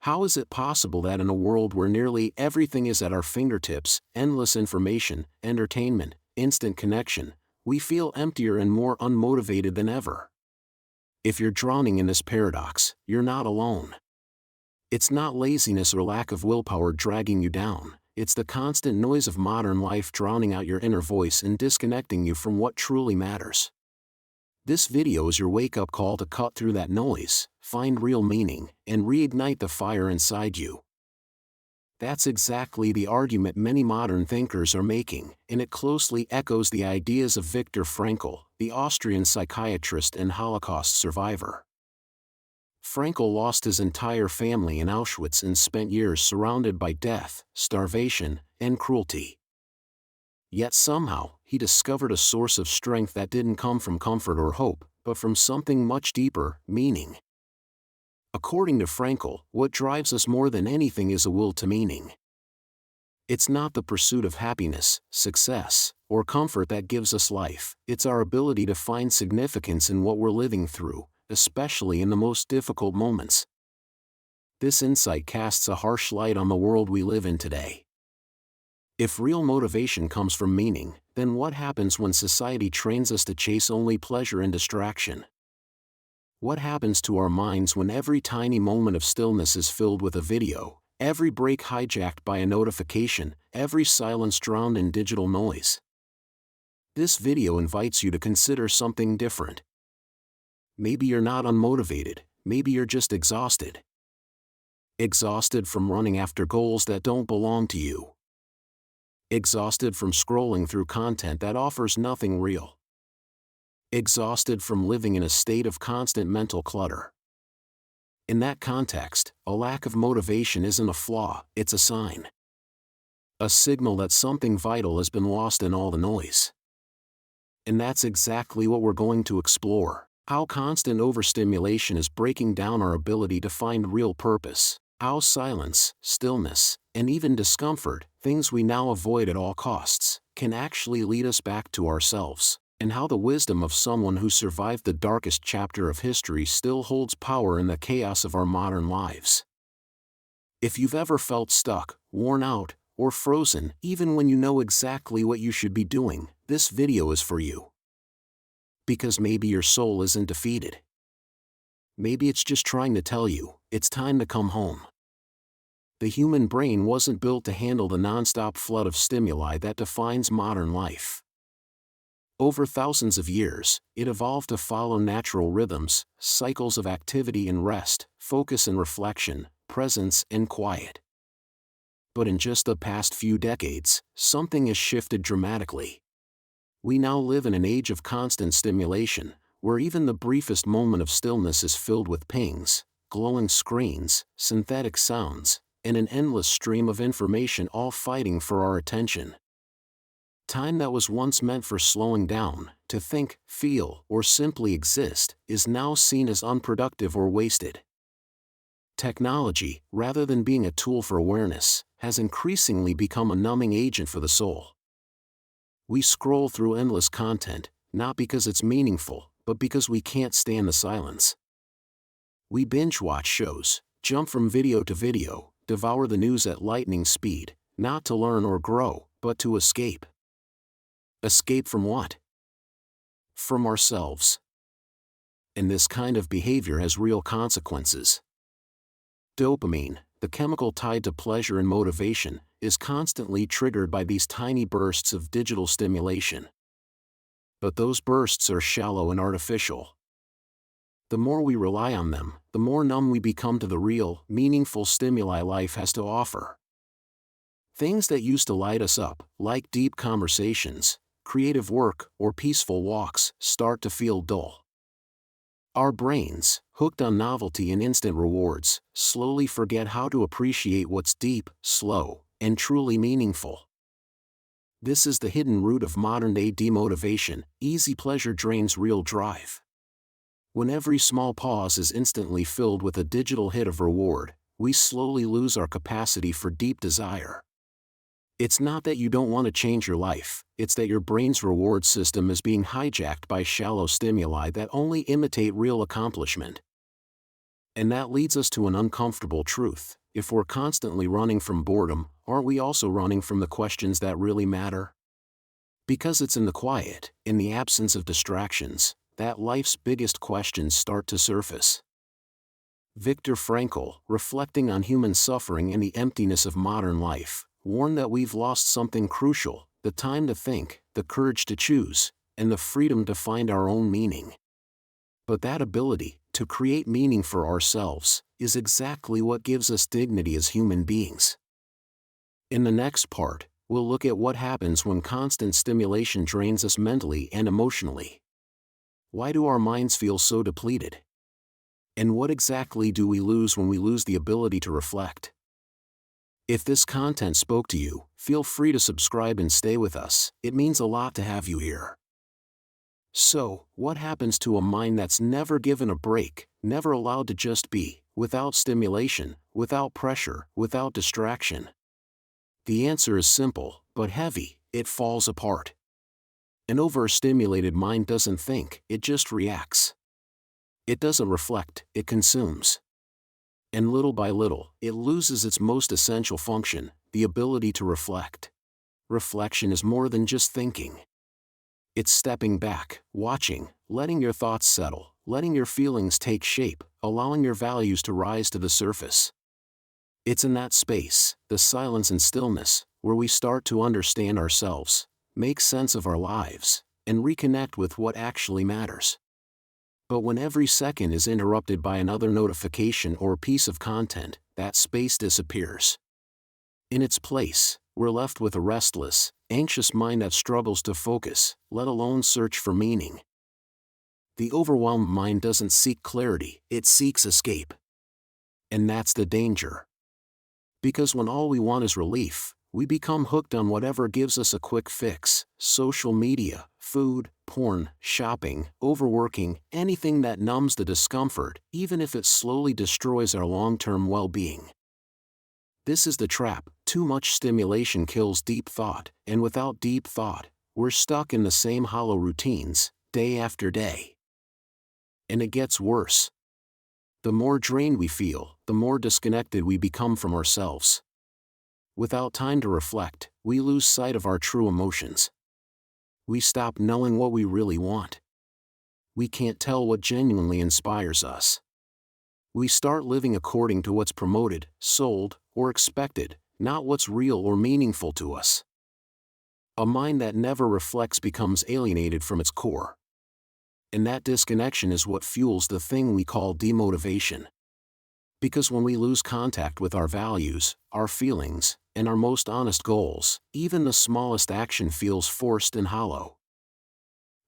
How is it possible that in a world where nearly everything is at our fingertips, endless information, entertainment, instant connection, we feel emptier and more unmotivated than ever? If you're drowning in this paradox, you're not alone. It's not laziness or lack of willpower dragging you down, it's the constant noise of modern life drowning out your inner voice and disconnecting you from what truly matters. This video is your wake-up call to cut through that noise, find real meaning, and reignite the fire inside you. That's exactly the argument many modern thinkers are making, and it closely echoes the ideas of Viktor Frankl, the Austrian psychiatrist and Holocaust survivor. Frankl lost his entire family in Auschwitz and spent years surrounded by death, starvation, and cruelty. Yet somehow, he discovered a source of strength that didn't come from comfort or hope, but from something much deeper, meaning. According to Frankl, what drives us more than anything is a will to meaning. It's not the pursuit of happiness, success, or comfort that gives us life, it's our ability to find significance in what we're living through, especially in the most difficult moments. This insight casts a harsh light on the world we live in today. If real motivation comes from meaning, then what happens when society trains us to chase only pleasure and distraction? What happens to our minds when every tiny moment of stillness is filled with a video, every break hijacked by a notification, every silence drowned in digital noise? This video invites you to consider something different. Maybe you're not unmotivated, maybe you're just exhausted. Exhausted from running after goals that don't belong to you. Exhausted from scrolling through content that offers nothing real. Exhausted from living in a state of constant mental clutter. In that context, a lack of motivation isn't a flaw, it's a sign. A signal that something vital has been lost in all the noise. And that's exactly what we're going to explore, how constant overstimulation is breaking down our ability to find real purpose, how silence, stillness, and even discomfort, things we now avoid at all costs, can actually lead us back to ourselves, and how the wisdom of someone who survived the darkest chapter of history still holds power in the chaos of our modern lives. If you've ever felt stuck, worn out, or frozen, even when you know exactly what you should be doing, this video is for you. Because maybe your soul isn't defeated. Maybe it's just trying to tell you, it's time to come home. The human brain wasn't built to handle the non-stop flood of stimuli that defines modern life. Over thousands of years, it evolved to follow natural rhythms, cycles of activity and rest, focus and reflection, presence and quiet. But in just the past few decades, something has shifted dramatically. We now live in an age of constant stimulation, where even the briefest moment of stillness is filled with pings, glowing screens, synthetic sounds, and an endless stream of information all fighting for our attention. Time that was once meant for slowing down, to think, feel, or simply exist, is now seen as unproductive or wasted. Technology, rather than being a tool for awareness, has increasingly become a numbing agent for the soul. We scroll through endless content, not because it's meaningful, but because we can't stand the silence. We binge-watch shows, jump from video to video, devour the news at lightning speed, not to learn or grow, but to escape. Escape from what? From ourselves. And this kind of behavior has real consequences. Dopamine, the chemical tied to pleasure and motivation, is constantly triggered by these tiny bursts of digital stimulation. But those bursts are shallow and artificial. The more we rely on them, the more numb we become to the real, meaningful stimuli life has to offer. Things that used to light us up, like deep conversations, creative work, or peaceful walks, start to feel dull. Our brains, hooked on novelty and instant rewards, slowly forget how to appreciate what's deep, slow, and truly meaningful. This is the hidden root of modern-day demotivation. Easy pleasure drains real drive. When every small pause is instantly filled with a digital hit of reward, we slowly lose our capacity for deep desire. It's not that you don't want to change your life, it's that your brain's reward system is being hijacked by shallow stimuli that only imitate real accomplishment. And that leads us to an uncomfortable truth. If we're constantly running from boredom, aren't we also running from the questions that really matter? Because it's in the quiet, in the absence of distractions, that life's biggest questions start to surface. Viktor Frankl, reflecting on human suffering and the emptiness of modern life, warned that we've lost something crucial: the time to think, the courage to choose, and the freedom to find our own meaning. But that ability, to create meaning for ourselves, is exactly what gives us dignity as human beings. In the next part, we'll look at what happens when constant stimulation drains us mentally and emotionally. Why do our minds feel so depleted? And what exactly do we lose when we lose the ability to reflect? If this content spoke to you, feel free to subscribe and stay with us. It means a lot to have you here. So, what happens to a mind that's never given a break, never allowed to just be, without stimulation, without pressure, without distraction? The answer is simple, but heavy: it falls apart. An overstimulated mind doesn't think, it just reacts. It doesn't reflect, it consumes. And little by little, it loses its most essential function, the ability to reflect. Reflection is more than just thinking. It's stepping back, watching, letting your thoughts settle, letting your feelings take shape, allowing your values to rise to the surface. It's in that space, the silence and stillness, where we start to understand ourselves, make sense of our lives, and reconnect with what actually matters. But when every second is interrupted by another notification or piece of content, that space disappears. In its place, we're left with a restless, anxious mind that struggles to focus, let alone search for meaning. The overwhelmed mind doesn't seek clarity, it seeks escape. And that's the danger. Because when all we want is relief, we become hooked on whatever gives us a quick fix: social media, food, porn, shopping, overworking, anything that numbs the discomfort, even if it slowly destroys our long-term well-being. This is the trap: too much stimulation kills deep thought, and without deep thought, we're stuck in the same hollow routines, day after day. And it gets worse. The more drained we feel, the more disconnected we become from ourselves. Without time to reflect, we lose sight of our true emotions. We stop knowing what we really want. We can't tell what genuinely inspires us. We start living according to what's promoted, sold, or expected, not what's real or meaningful to us. A mind that never reflects becomes alienated from its core. And that disconnection is what fuels the thing we call demotivation. Because when we lose contact with our values, our feelings, and our most honest goals, even the smallest action feels forced and hollow.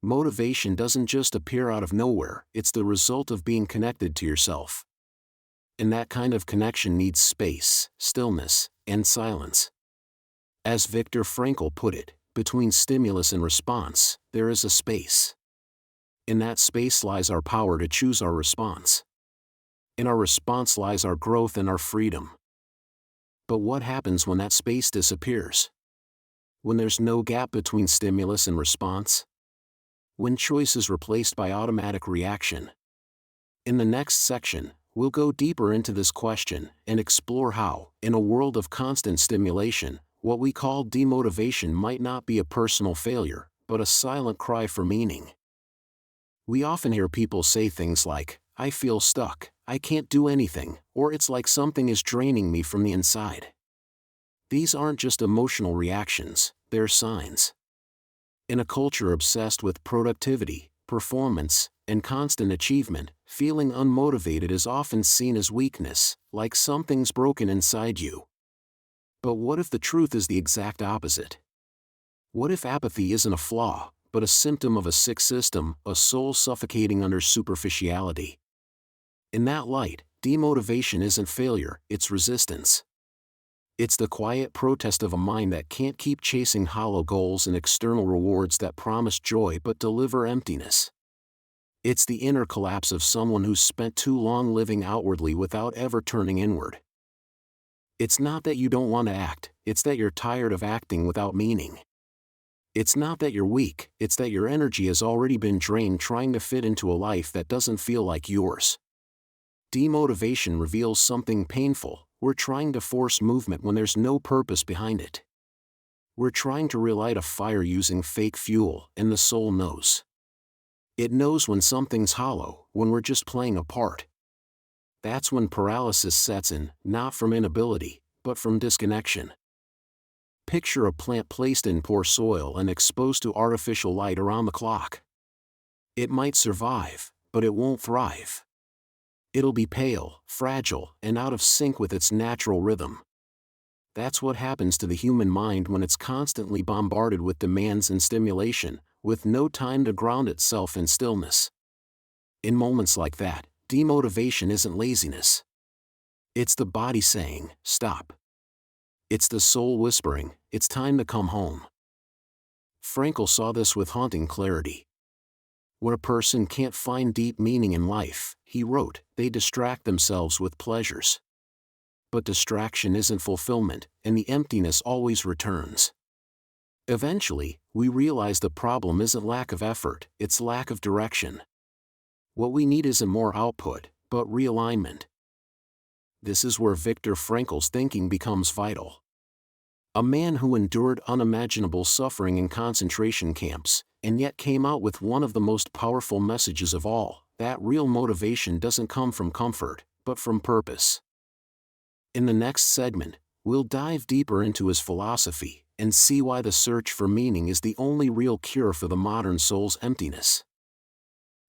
Motivation doesn't just appear out of nowhere, it's the result of being connected to yourself. And that kind of connection needs space, stillness, and silence. As Viktor Frankl put it, between stimulus and response, there is a space. In that space lies our power to choose our response. In our response lies our growth and our freedom. But what happens when that space disappears? When there's no gap between stimulus and response? When choice is replaced by automatic reaction? In the next section, we'll go deeper into this question and explore how, in a world of constant stimulation, what we call demotivation might not be a personal failure, but a silent cry for meaning. We often hear people say things like, "I feel stuck, I can't do anything," or "it's like something is draining me from the inside." These aren't just emotional reactions, they're signs. In a culture obsessed with productivity, performance, and constant achievement, feeling unmotivated is often seen as weakness, like something's broken inside you. But what if the truth is the exact opposite? What if apathy isn't a flaw, but a symptom of a sick system, a soul suffocating under superficiality? In that light, demotivation isn't failure, it's resistance. It's the quiet protest of a mind that can't keep chasing hollow goals and external rewards that promise joy but deliver emptiness. It's the inner collapse of someone who's spent too long living outwardly without ever turning inward. It's not that you don't want to act, it's that you're tired of acting without meaning. It's not that you're weak, it's that your energy has already been drained trying to fit into a life that doesn't feel like yours. Demotivation reveals something painful. We're trying to force movement when there's no purpose behind it. We're trying to relight a fire using fake fuel, and the soul knows. It knows when something's hollow, when we're just playing a part. That's when paralysis sets in, not from inability, but from disconnection. Picture a plant placed in poor soil and exposed to artificial light around the clock. It might survive, but it won't thrive. It'll be pale, fragile, and out of sync with its natural rhythm. That's what happens to the human mind when it's constantly bombarded with demands and stimulation, with no time to ground itself in stillness. In moments like that, demotivation isn't laziness. It's the body saying, stop. It's the soul whispering, it's time to come home. Frankl saw this with haunting clarity. When a person can't find deep meaning in life, he wrote, they distract themselves with pleasures. But distraction isn't fulfillment, and the emptiness always returns. Eventually, we realize the problem isn't lack of effort, it's lack of direction. What we need isn't more output, but realignment. This is where Viktor Frankl's thinking becomes vital. A man who endured unimaginable suffering in concentration camps, and yet came out with one of the most powerful messages of all, that real motivation doesn't come from comfort, but from purpose. In the next segment, we'll dive deeper into his philosophy, and see why the search for meaning is the only real cure for the modern soul's emptiness.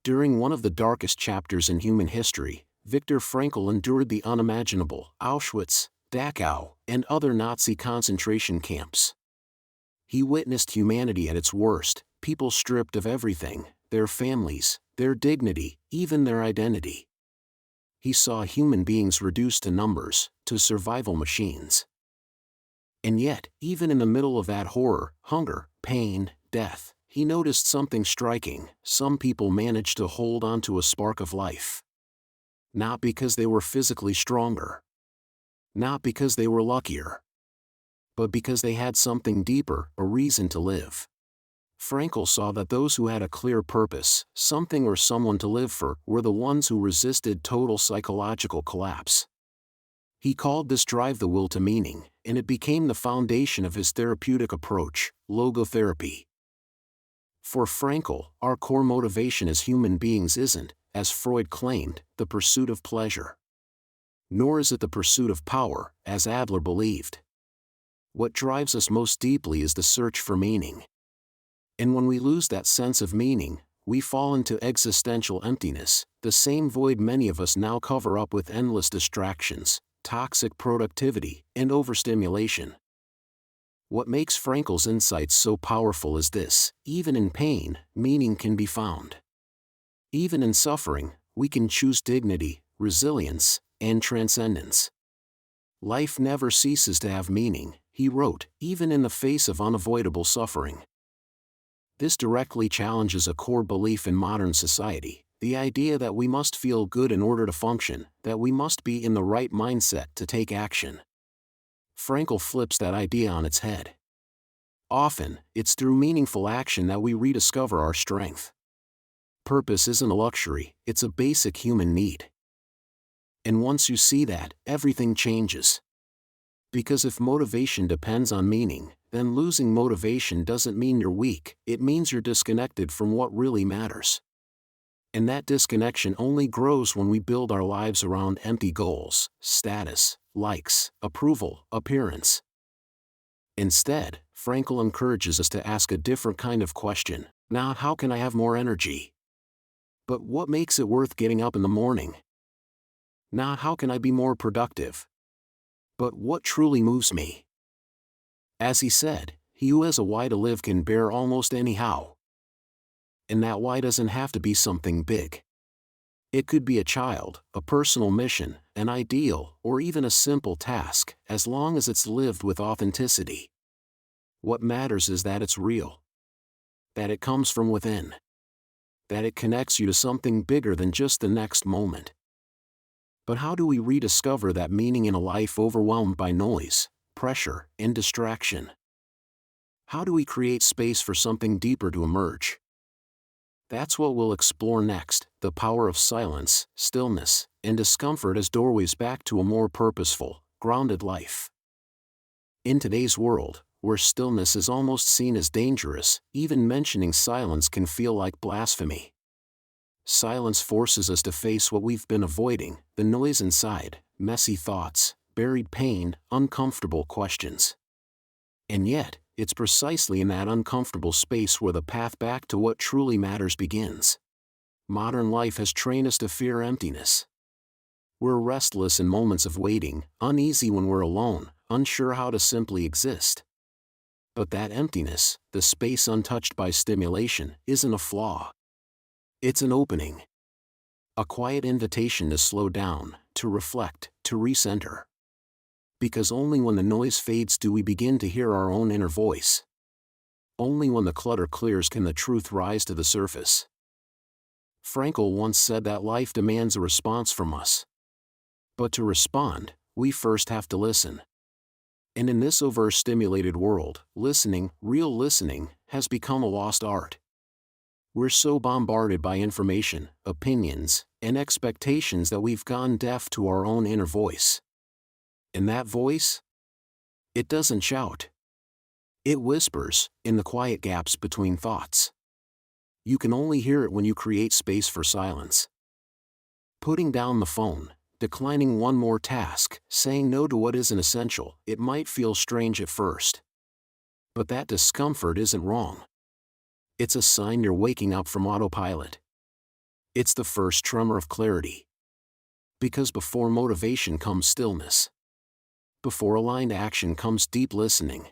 During one of the darkest chapters in human history, Viktor Frankl endured the unimaginable, Auschwitz, Dachau, and other Nazi concentration camps. He witnessed humanity at its worst, people stripped of everything, their families, their dignity, even their identity. He saw human beings reduced to numbers, to survival machines. And yet, even in the middle of that horror, hunger, pain, death, he noticed something striking. Some people managed to hold on to a spark of life. Not because they were physically stronger. Not because they were luckier. But because they had something deeper, a reason to live. Frankl saw that those who had a clear purpose, something or someone to live for, were the ones who resisted total psychological collapse. He called this drive the will to meaning, and it became the foundation of his therapeutic approach, logotherapy. For Frankl, our core motivation as human beings isn't, as Freud claimed, the pursuit of pleasure. Nor is it the pursuit of power, as Adler believed. What drives us most deeply is the search for meaning. And when we lose that sense of meaning, we fall into existential emptiness, the same void many of us now cover up with endless distractions, toxic productivity, and overstimulation. What makes Frankl's insights so powerful is this: even in pain, meaning can be found. Even in suffering, we can choose dignity, resilience, and transcendence. Life never ceases to have meaning, he wrote, even in the face of unavoidable suffering. This directly challenges a core belief in modern society, the idea that we must feel good in order to function, that we must be in the right mindset to take action. Frankl flips that idea on its head. Often, it's through meaningful action that we rediscover our strength. Purpose isn't a luxury, it's a basic human need. And once you see that, everything changes. Because if motivation depends on meaning, then losing motivation doesn't mean you're weak, it means you're disconnected from what really matters. And that disconnection only grows when we build our lives around empty goals, status, likes, approval, appearance. Instead, Frankl encourages us to ask a different kind of question, not how can I have more energy? But what makes it worth getting up in the morning? Not how can I be more productive? But what truly moves me? As he said, he who has a why to live can bear almost any how. And that why doesn't have to be something big. It could be a child, a personal mission, an ideal, or even a simple task, as long as it's lived with authenticity. What matters is that it's real. That it comes from within. That it connects you to something bigger than just the next moment. But how do we rediscover that meaning in a life overwhelmed by noise, pressure, and distraction? How do we create space for something deeper to emerge? That's what we'll explore next: the power of silence, stillness, and discomfort as doorways back to a more purposeful, grounded life. In today's world, where stillness is almost seen as dangerous, even mentioning silence can feel like blasphemy. Silence forces us to face what we've been avoiding: the noise inside, messy thoughts, buried pain, uncomfortable questions. And yet, it's precisely in that uncomfortable space where the path back to what truly matters begins. Modern life has trained us to fear emptiness. We're restless in moments of waiting, uneasy when we're alone, unsure how to simply exist. But that emptiness, the space untouched by stimulation, isn't a flaw. It's an opening. A quiet invitation to slow down, to reflect, to recenter. Because only when the noise fades do we begin to hear our own inner voice. Only when the clutter clears can the truth rise to the surface. Frankl once said that life demands a response from us. But to respond, we first have to listen. And in this overstimulated world, listening, real listening, has become a lost art. We're so bombarded by information, opinions, and expectations that we've gone deaf to our own inner voice. And that voice? It doesn't shout. It whispers, in the quiet gaps between thoughts. You can only hear it when you create space for silence. Putting down the phone, declining one more task, saying no to what isn't essential, it might feel strange at first. But that discomfort isn't wrong. It's a sign you're waking up from autopilot. It's the first tremor of clarity. Because before motivation comes stillness. Before aligned action comes deep listening.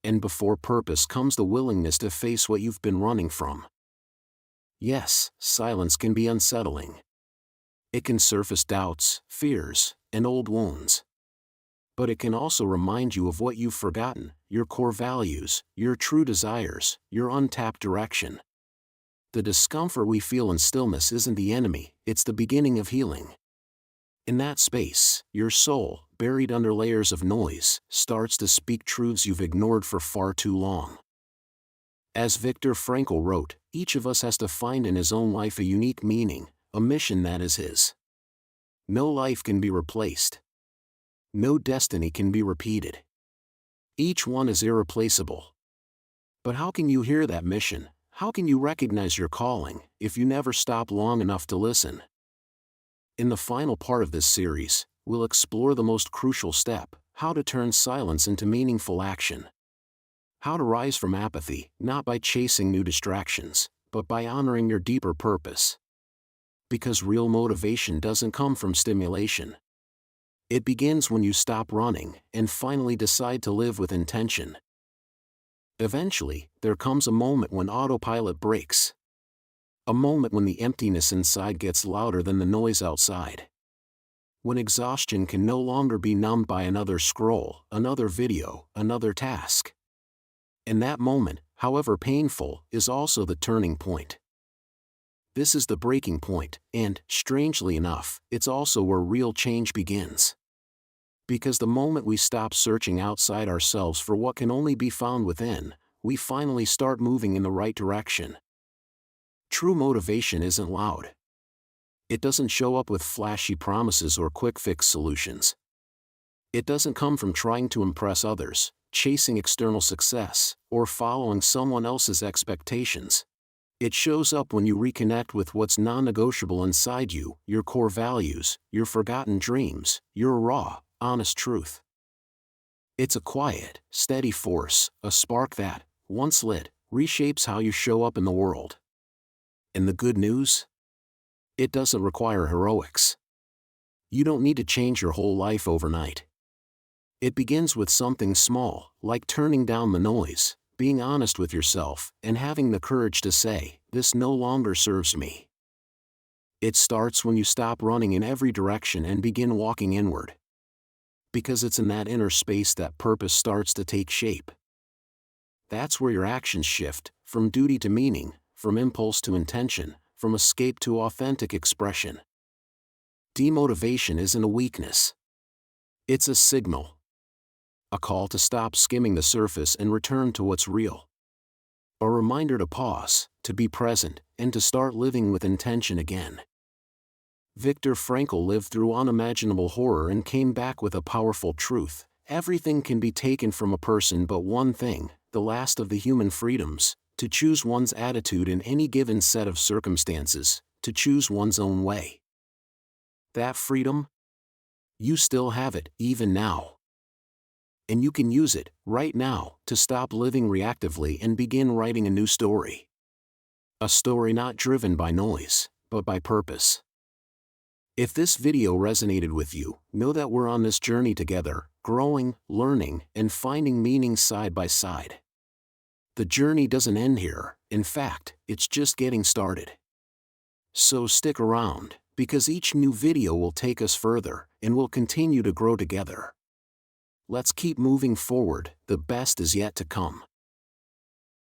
And before purpose comes the willingness to face what you've been running from. Yes, silence can be unsettling. It can surface doubts, fears, and old wounds. But it can also remind you of what you've forgotten: your core values, your true desires, your untapped direction. The discomfort we feel in stillness isn't the enemy, it's the beginning of healing. In that space, your soul, buried under layers of noise, starts to speak truths you've ignored for far too long. As Viktor Frankl wrote, each of us has to find in his own life a unique meaning, a mission that is his. No life can be replaced. No destiny can be repeated. Each one is irreplaceable. But how can you hear that mission? How can you recognize your calling, if you never stop long enough to listen? In the final part of this series, we'll explore the most crucial step: how to turn silence into meaningful action. How to rise from apathy, not by chasing new distractions, but by honoring your deeper purpose. Because real motivation doesn't come from stimulation. It begins when you stop running and finally decide to live with intention. Eventually, there comes a moment when autopilot breaks. A moment when the emptiness inside gets louder than the noise outside. When exhaustion can no longer be numbed by another scroll, another video, another task. And that moment, however painful, is also the turning point. This is the breaking point, and, strangely enough, it's also where real change begins. Because the moment we stop searching outside ourselves for what can only be found within, we finally start moving in the right direction. True motivation isn't loud. It doesn't show up with flashy promises or quick-fix solutions. It doesn't come from trying to impress others, chasing external success, or following someone else's expectations. It shows up when you reconnect with what's non-negotiable inside you: your core values, your forgotten dreams, your raw, honest truth. It's a quiet, steady force, a spark that, once lit, reshapes how you show up in the world. And the good news? It doesn't require heroics. You don't need to change your whole life overnight. It begins with something small, like turning down the noise, being honest with yourself, and having the courage to say, "This no longer serves me." It starts when you stop running in every direction and begin walking inward. Because it's in that inner space that purpose starts to take shape. That's where your actions shift, from duty to meaning, from impulse to intention, from escape to authentic expression. Demotivation isn't a weakness. It's a signal. A call to stop skimming the surface and return to what's real. A reminder to pause, to be present, and to start living with intention again. Viktor Frankl lived through unimaginable horror and came back with a powerful truth. Everything can be taken from a person but one thing, the last of the human freedoms, to choose one's attitude in any given set of circumstances, to choose one's own way. That freedom? You still have it, even now. And you can use it, right now, to stop living reactively and begin writing a new story. A story not driven by noise, but by purpose. If this video resonated with you, know that we're on this journey together, growing, learning, and finding meaning side by side. The journey doesn't end here, in fact, it's just getting started. So stick around, because each new video will take us further, and we'll continue to grow together. Let's keep moving forward, the best is yet to come.